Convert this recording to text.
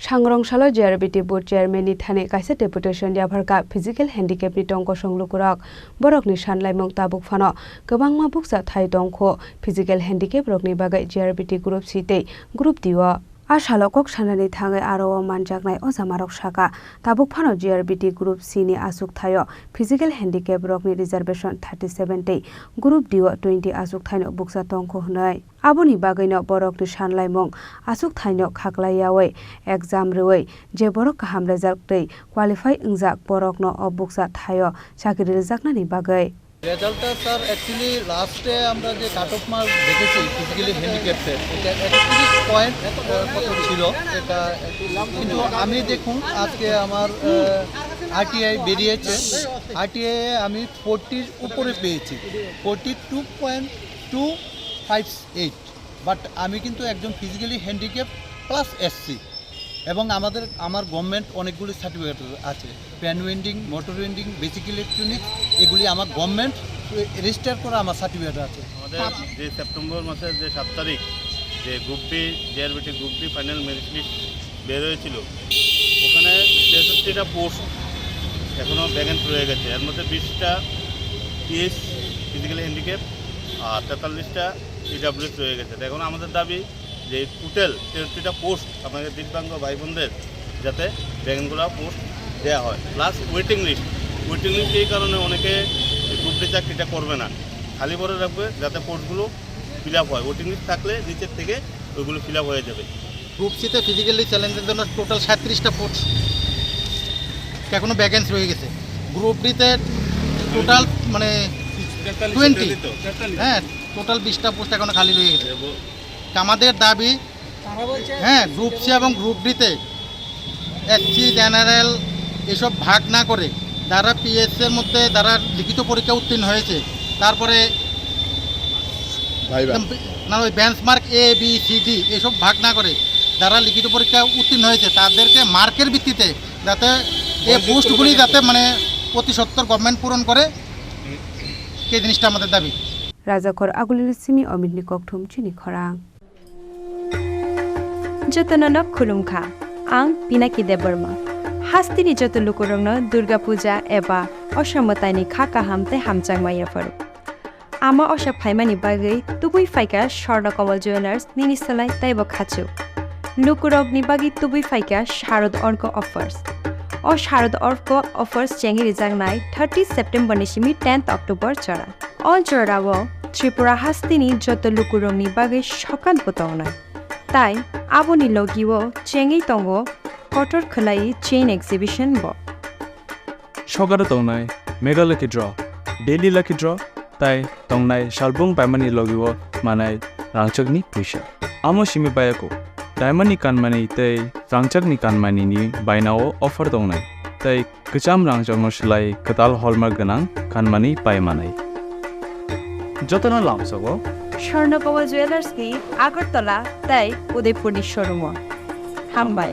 Sangrongshalo JRBT Board Chairman ni Thani kaisa Deputation Yapharkha Physical Handicapped ni Tong kosong Lukurok borok ni sanlaimung tabuk phano gobangma buksa thai tongkho Physical Handicapped rok ni bagai JRBT Group C tei Group D o Ashalo kok sanani thangai aro manjaknai ojamarok saka tabuk phano JRBT Group C ni asuk thayo Physical Handicapped rok ni reservation 37 tei Group D o 20 asuk thaino buksa tongkho hnai aboni bagaino borok ni sanlaimung asuk thaino khaklaiyawi exam roi je borok kaham result tei qualify ungjak borok no obuksa thayo chakri rejaknani bagai রেজাল্টটা sir actually লাস্টে আমরা যে cut off mark দেখেছি physically হ্যান্ডিক্যাপের এটা 31 point কত ছিল এটা কিন্তু আমি দেখুন আজকে আমার আরটিআই বেরিয়েছে আরটিআই আমি 40 এর উপরে পেয়েছি 42.258 বাট আমি কিন্তু একজন ফিজিক্যালি হ্যান্ডিক্যাপ প্লাস এসসি এবং আমার গভর্নমেন্ট অনেকগুলি সার্টিফিকেট আছে pan winding motor winding basic electronics এগুলি আমার গভর্নমেন্ট রেজিস্টার করা আমার সার্টিফিকেট আছে আমাদের যে সেপ্টেম্বর মাসের যে 7 তারিখ যে group D JRBT group D final merit list বের হয়েছিল ওখানে 63টা পোস্ট এখনও ভ্যাকেন্ট রয়ে গেছে এর মধ্যে 20টা পিএস ফিজিক্যালি হ্যান্ডিক্যাপ আর 43টা ইডাব্লিউএস রয়ে গেছে এখন আমাদের দাবি যে টোটাল 63টা পোস্ট আমাদের দিব্যাঙ্গ ভাই বোনদের যাতে ভ্যাকেন্টগুলো পোস্ট দেওয়া হয় প্লাস ওয়েটিং লিস্ট এই কারণে অনেকে গ্রুপ ডি চাকরিটা করবে না খালি ভরে রাখবে যাতে পোস্টগুলো ফিল আপ হয় ওয়েটিং লিস্ট থাকলে নিচের থেকে ওইগুলো ফিল আপ হয়ে যাবে গ্রুপ সিতে ফিজিক্যালি চ্যালেঞ্জের জন্য টোটাল 37টা পোস্ট এখনো ভ্যাকেন্সি রয়ে গেছে গ্রুপ ডিতে টোটাল মানে 20 হ্যাঁ টোটাল 20টা পোস্ট এখনো খালি রয়ে গেছে আমাদের দাবি হ্যাঁ গ্রুপ সি এবং গ্রুপ ডিতে এসসি জেনারেল এসব ভাগ না করে যারা পিএস এর মধ্যে যারা লিখিত পরীক্ষা উত্তীর্ণ হয়েছে তারপরে না ওই benchmark A B C D এসব ভাগ না করে যারা লিখিত পরীক্ষা উত্তীর্ণ হয়েছে তাদেরকে মার্কের ভিত্তিতে যাতে এই পোস্টগুলি যাতে মানে প্রতি 70 গভর্নমেন্ট পূরণ করে সেই জিনিসটা আমাদের দাবি রাজাখর আগুলির সিমি অমিতনি ককথুম চিনি খরাং जतनन खुलुमखा आं पिनाकी देबर्मा हास्तिनि जत लुकुरंनो दुर्गा पूजा एबा असमतानि खाका हामते हामचांगमायाफोर आमा अशा फाइमानि बागै तुबुइ फाइका स्वर्णकमल ज्वेलार्स निनिसलाय ताइबो खाचु लुकुरगनि बागै तुबुइ फाइका शारद अर्क अफर्स ओ शारद अर्क अफर्स चेंगि रिजांगनाय 30 सेप्टेम्बर निसिमि 10 अक्टोबर चरा अल चरावो त्रिपुरा हास्तिनि जत लुकुरंनि बागै सकान बतावनाय তাই আবনি লগিও চেঙ্গি তঙ্গ কটর খলাই চেইন এক্সিবিশন ব সগার তংনাই mega lucky draw daily lucky draw তাই তংনাই শালবং পাইমানি লগিও মানাই রাংচকনি পয়সা আমো সিমি বায়াকো ডায়মন্ডনি কানমানি তাই রাংচকনি কানমানি নি বাইনাও অফার তংনাই তাই কচাম রাংচকনো সলাই কতাল হলমার্ক গনাং কানমানি পাইমানাই যতনা লামসগো স্বর্ণকমল জুয়েলার্স কি আগরতলা তাই উদয়পুর শোরুম হামবাই